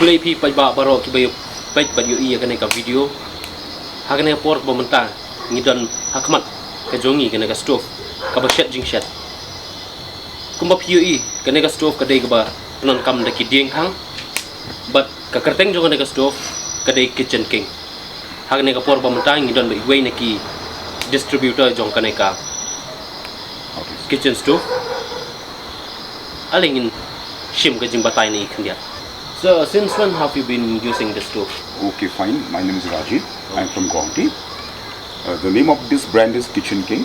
Kulay pi pajba baro kibayo paj badyo iya kene ka video. Hakane por bomenta ngidon hakmat ka jongi kene ka stove ka ba shet jing shet. Kumba piyo i kene ka stove ka dai ka ba penon kam da ki dieng hang. But ka kerteng jong kene ka stove ka dai kitchen king. Hakane ka por bomenta ngidon ba iway na ki distributor jong kene ka kitchen stove. Alingin shim ka jing batay na ikhandia. So, since when have you been using the stove? Okay, fine. My name is Rajiv. I'm from Guwahati. The name of this brand is Kitchen King.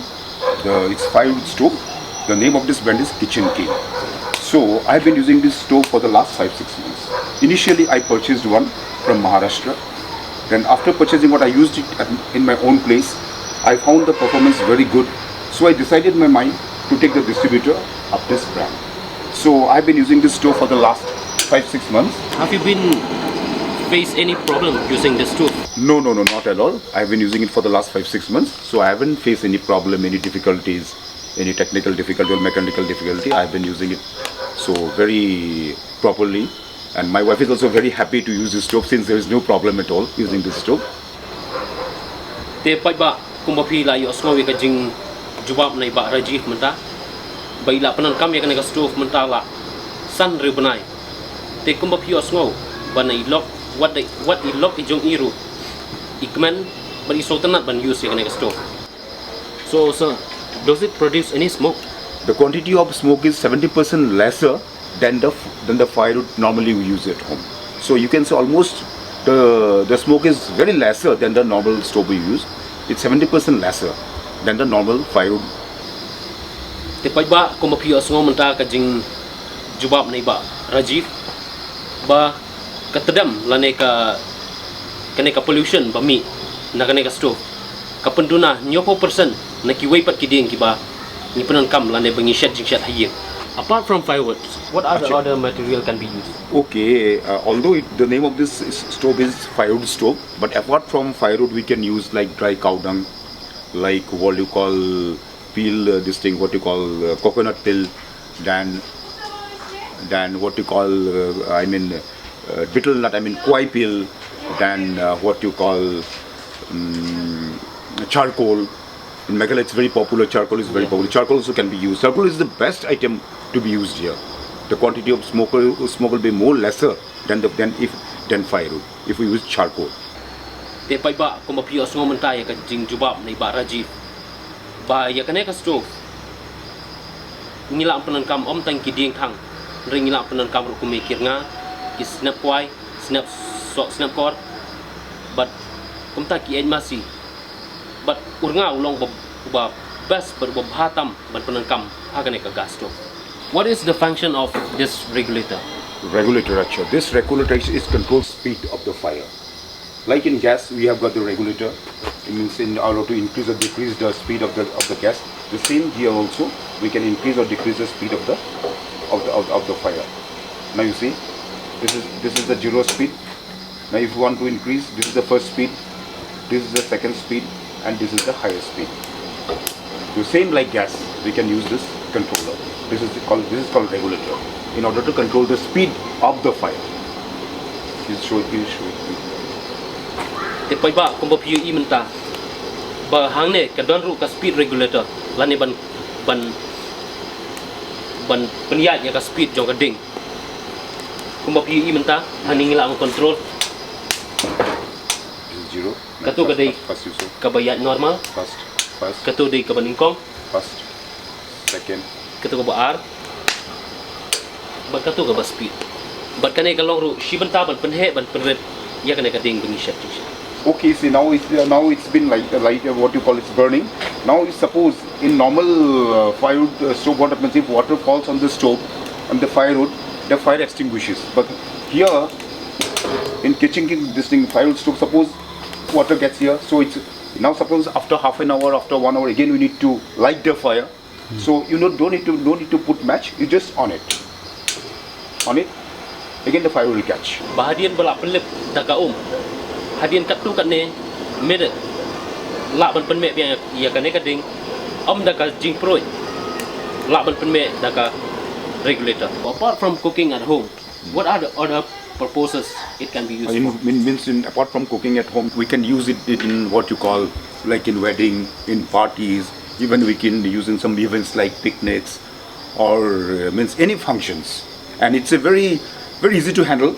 It's 5 stove. The name of this brand is Kitchen King. So, I've been using this stove for the last 5-6 months. Initially, I purchased one from Maharashtra. Then after purchasing what I used it in my own place, I found the performance very good. So, I decided in my mind to take the distributor of this brand. So, I've been using this stove for the last 5-6 months. Have you been faced any problem using this stove? No, not at all. I've been using it for the last 5-6 months, so I haven't faced any problem, any difficulties, any technical difficulty or mechanical difficulty. I've been using it so very properly, and my wife is also very happy to use this stove since there is no problem at all using this stove. Te paiba kumbapi la yo asmawi ka jing jawab nai ba Rajiv menta. Baila penan kam ya ka stove menta la san ribanai. Te kumbapi yo asmaw ban ilok what ilok ijong iru ikman ban isotanat ban use ya ka stove. So sir, does it produce any smoke? The quantity of smoke is 70% lesser than the firewood normally we use at home. So you can say almost the smoke is very lesser than the normal stove we use. It's 70% lesser than the normal firewood. Te paiba kumbapi yo asmaw menta ka jing jawab nai ba Rajiv ba katedam lane ka kene ka pollution ba mi na kene ka stove kapenduna 90% na kiway pat kiding kiba ni penan kam lane bangi shed jing shed haye. Apart from firewood, what other material can be used? Okay, although the name of this stove is firewood stove, but apart from firewood we can use like dry cow dung, like what you call peel, this thing what you call coconut peel, then what you call betel nut, kwai peel, then what you call charcoal. In Meghalaya it's very popular, charcoal is very popular. Charcoal also can be used. Charcoal is the best item to be used here. The quantity of smoke will be more lesser than firewood if we use charcoal. Te paiba kumbapi yo asmaw menta ya ka jing jawab nai ba Rajiv ba ya kene ka stove ngila penan kam om tang kiding thang ring ngila penan kam ru kumikir nga ki snap kwai snap kor but kumta ki en masi but urnga ulong ba best berbhatam ban penan kam hakane ka gas stove. What is the function of this regulator? Regulator actually. This regulator is control speed of the fire. Like in gas, we have got the regulator. It means in order to increase or decrease the speed of the gas. The same here also, we can increase or decrease the speed of the fire. Now you see, this is the 0 speed. Now if you want to increase, this is the first speed, this is the second speed, and this is the higher speed. The same like gas, we can use this controller. This is called regulator in order to control the speed of the fire. He'll show it. Te paiba kumbapi yo I menta ba hang ne ka don ru ka speed regulator lani ban peniyat ya ka speed jong ka ding kumbapi yo I menta haning ngila ang control This is 0. Kato ka day First you say. kabayat normal First. kato day ka baningkong First. Second. kato ka ba R ba kato ka ba speed ba kanay ka long ru shi banta ban penhe ban penret ya kanay ka ding bangi shet. Okay, see now it's been like what you call it's burning. Now suppose in normal firewood stove, what happens if water falls on the stove and the firewood, the fire extinguishes. But here in Kitchen King, this thing firewood stove, suppose water gets here, so it's now suppose after half an hour, after 1 hour, again we need to light the fire. So you don't need to put match. You just on it. Again the fire will catch. Bahadian balap pelip daga hadian kat tu Katne mede la ban pen me ya kane ka ding daga jing proi la ban pen me daga regulator. Apart from cooking at home, what are the other purposes it can be used for? Apart from cooking at home, we can use it in what you call like in wedding, in parties, even we can use in some events like picnics or means any functions. And it's a very easy to handle.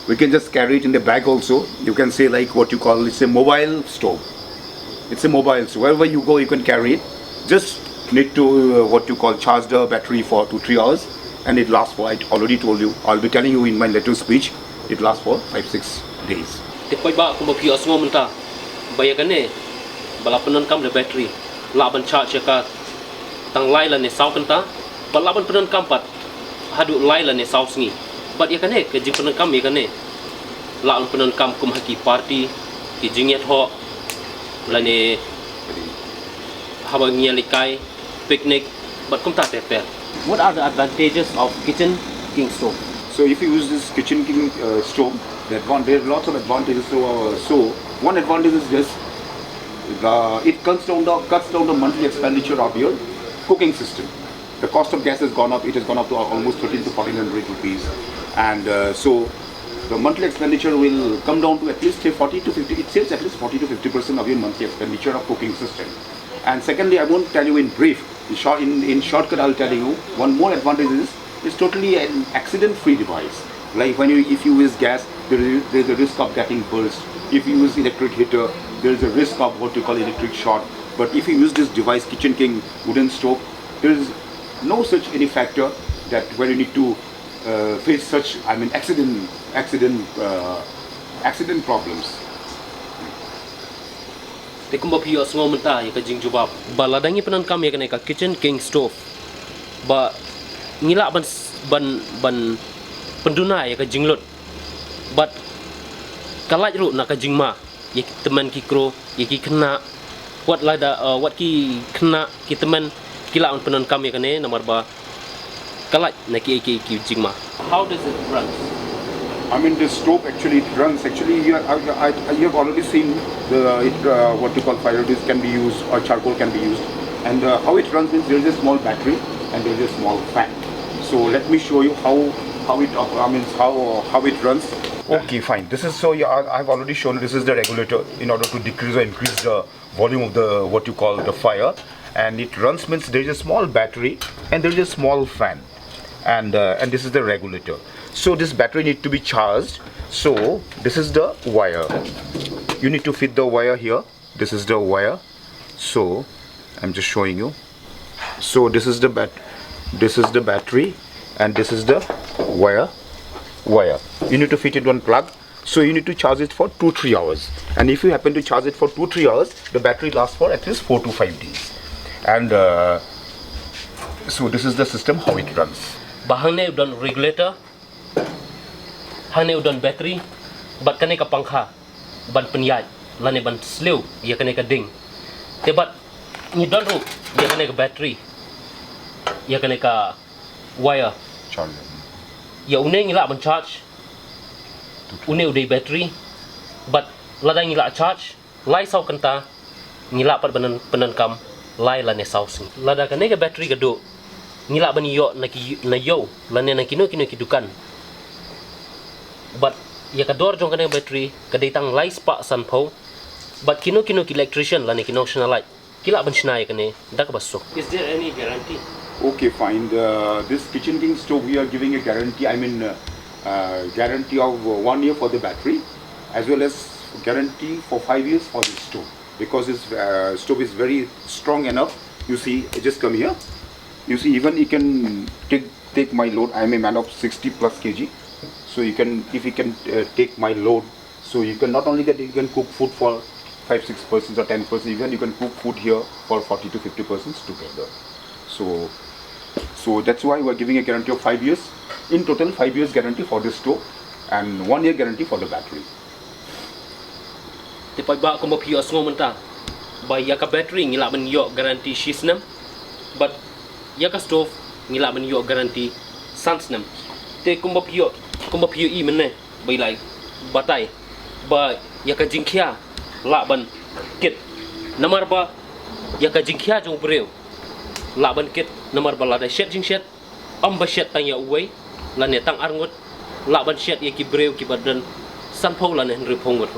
We can just carry it in the bag also. You can say like what you call, it's a mobile stove. It's a mobile stove. Wherever you go, you can carry it. Just need to what you call charge the battery for 2-3 hours, and it lasts for, I already told you, I'll be telling you in my later speech, it lasts for 5-6 days. Te poi ba kumba pio asngo menta bayakane balapanan kam le battery laban charge ka tang lai la ne sau kanta balaban penan kampat hadu lai la ne sau sngi but yakane ke jing penan kam yakane laban penan kam kum haki party ki jinget ho la ne habang likai picnic but kum ta te. What are the advantages of kitchen king stove? So if you use this kitchen king stove, there are lots of advantages. So one advantage is this: it cuts down the monthly expenditure of your cooking system. The cost of gas has gone up. It has gone up to almost 1300 to 1400 rupees, and so the monthly expenditure will come down to at least 40 to 50. It saves at least 40 to 50% of your monthly expenditure of cooking system. And secondly, I won't tell you in brief. In shortcut, I'll tell you one more advantage is it's totally an accident-free device. Like if you use gas, there's a risk of getting burst. If you use electric heater, there's a risk of what you call electric short. But if you use this device, Kitchen King wooden stove, there is no such any factor that where you need to face such accident problems. Te kumba pio asngo menta ya ka jing jubab baladangi penan kam ya ka kitchen king stove ba ngila ban penduna ya ka jinglut but kalaj ru na ka jingma ya teman ki kro ya ki kena wat ki kena ki teman kila on penan kam ya kane nomor ba kalaj na ki jingma. How does it run? The stove actually it runs. Actually, you have already seen what you call fire. This can be used or charcoal can be used. And how it runs means there is a small battery and there is a small fan. So let me show you how it runs. Okay, fine. This is I've already shown. This is the regulator in order to decrease or increase the volume of the what you call the fire. And it runs means there is a small battery and there is a small fan. And this is the regulator. So this battery need to be charged. So this is the wire. You need to fit the wire here. This is the wire. So I'm just showing you. So this is the battery, and this is the wire. You need to fit it one plug. So you need to charge it for 2-3 hours. And if you happen to charge it for 2-3 hours, the battery lasts for at least 4 to 5 days. And so this is the system how it runs. Bahane udan regulator, hane udan battery, bat kane ka pangkha, ban penyai, lane ban slew, ya kane ka ding. Tebat ni don ru, ya kane ka battery, ya kane ka wire. Charge. Ya une ngila ban charge, une udai battery, bat ladang ngila charge, lai sau kanta, ngila pat penan kam, lai lane sau sing. Lada kane ka battery ka do. Ngila ban yo na yo lane na kino kidukan but ya ka dor jong kana battery ka datang lai spa san pho but kino ki electrician lane kino shna light kila ban shna ya kane dak basso. Is there any guarantee? Okay, fine. This Kitchen King stove we are giving a guarantee. Guarantee of 1 year for the battery, as well as guarantee for 5 years for the stove, because this stove is very strong enough. You see, just come here. You see, even you can take my load. I am a man of 60 plus kg, so you can, if you can take my load, so you can not only that you can cook food for 5-6 persons or 10 persons, even you can cook food here for 40 to 50 persons together. So that's why we are giving a guarantee of 5 years. In total, 5 years guarantee for this stove and 1 year guarantee for the battery. Te pai ba ko mo pio asngo menta ba ya ka battery ngila ban yo guarantee shisnam but ya ka stove ngila ban yo guarantee sansnam. Te ko mo pio I menne bai lai batai ba ya ka jingkhia la ban kit namar ba ya ka jingkhia jong breu la ban kit namar ba la da shet jing shet am ba shet tang ya uwei la ne tang arngut la ban shet ye ki breu ki badan san phau la ne repong wat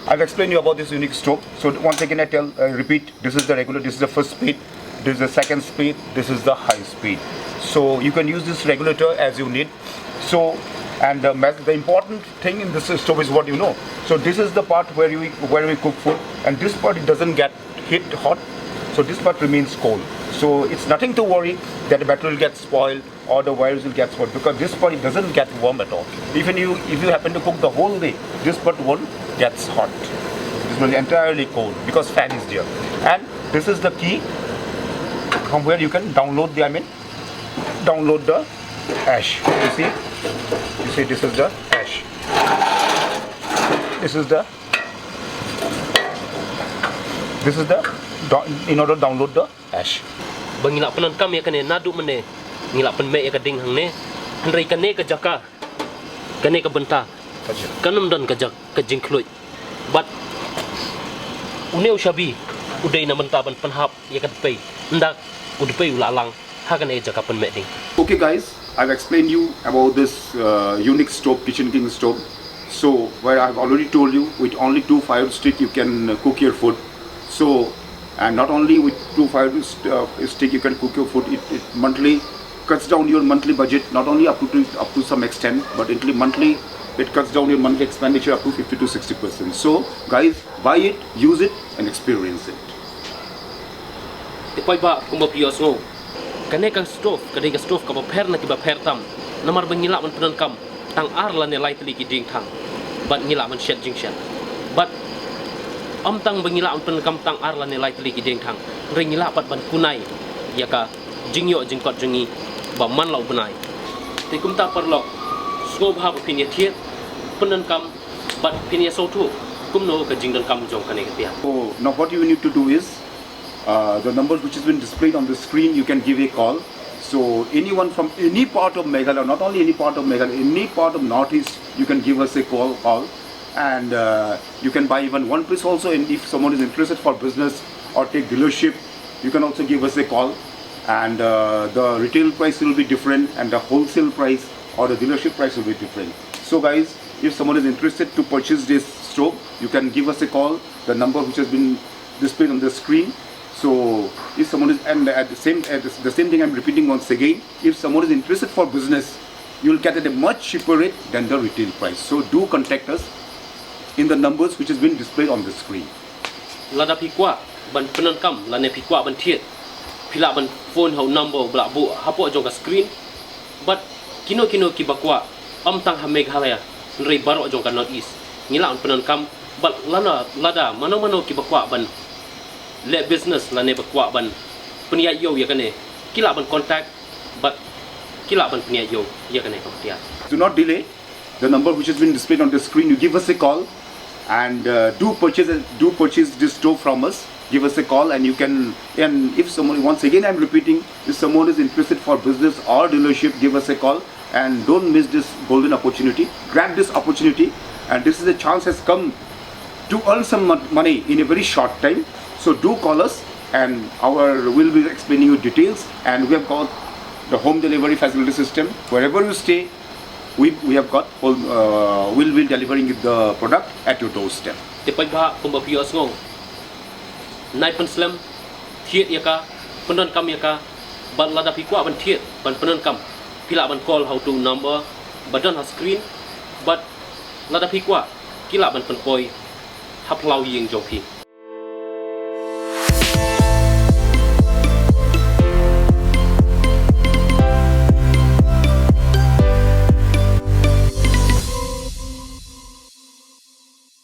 I'll explain you about this unique stove. So once again I repeat, this is the regular, this is the first speed, this is the second speed, this is the high speed. So you can use this regulator as you need. So, and the important thing in this stove is what you know. So this is the part where we cook food, and this part it doesn't get hot. So this part remains cold. So it's nothing to worry that the battery will get spoiled or the wires will get spoiled, because this part it doesn't get warm at all. Even if you happen to cook the whole day, this part won't get hot. This will be entirely cold because fan is there. And this is the key from where you can download the ash. You see this is the ash. This is the in order to download the ash. bangila penan kam ya kane nadu mene ngila pen me ya kading hang ne hendrai kane ka jaka kane ka benta kanum don ka jak ka jingkloi but uneu shabi udai na benta ban penhap ya kad pei ndak udpei ulalang ha kane jaka pen me ding. Okay guys, I've explained you about this unique stove, Kitchen King stove. So where I've already told you, with only 2 fire stick you can cook your food. So, and not only with 2 fire stick you can cook your food, it monthly cuts down your monthly budget, not only up to some extent, but monthly it cuts down your monthly expenditure up to 50 to 60%. So guys, buy it, use it and experience it. Depois ba kumba pios ngo kane ka stove ka ba pher na ki ba pher tam namar bangila man penan kam tang ar la ne lightly ki ding thang but ngila man shet jing shet but am tang bangila an pen kam tang ar la ne lightly ki ding thang ringila pat ban kunai ya ka jing yo jing kot jingi ba man lau benai te kum ta par lo scope ha pinia thiet penan kam but pinia so tu kum no ka jing dan kam jong kane ka tia. So now what you need to do is the numbers which has been displayed on the screen, you can give a call. So anyone from any part of Meghalaya, not only any part of Meghalaya, any part of Northeast, you can give us a call, and you can buy even one piece also. And if someone is interested for business or take dealership, you can also give us a call. And the retail price will be different, and the wholesale price or the dealership price will be different. So guys, if someone is interested to purchase this stove, you can give us a call. The number which has been displayed on the screen. So if someone is, and the same thing I'm repeating once again, if someone is interested for business, you will get at a much cheaper rate than the retail price. So do contact us in the numbers which has been displayed on the screen. Lada pikwa ban penan kam lane pikwa ban thiet pila ban phone hau number bla bu hapo jong ka screen but kino ki bakwa am tang ha Meghalaya rei baro jong ka northeast ngila an penan kam but lada mano ki bakwa ban le business la ne bakwa ban penia yo ya kane kila ban contact but kila ban penia yo ya kane ka tia. Do not delay. The number which has been displayed on the screen, you give us a call, and do purchase this stove from us. Give us a call, and you can, and if someone, once again I'm repeating, if someone is interested for business or dealership, give us a call, and don't miss this golden opportunity. Grab this opportunity, and this is a chance has come to earn some money in a very short time. So do call us, and we'll be explaining you details. And we have got the home delivery facility system. Wherever you stay, we have got we'll be delivering the product at your doorstep. Depois ba kumba pios ngo nai pen slam thiet ya ka penan kam ya ka ban lada pikwa ban thiet ban penan kam pila ban call how to number badan ha screen but lada pikwa kila ban pen poi haplau ying jong pi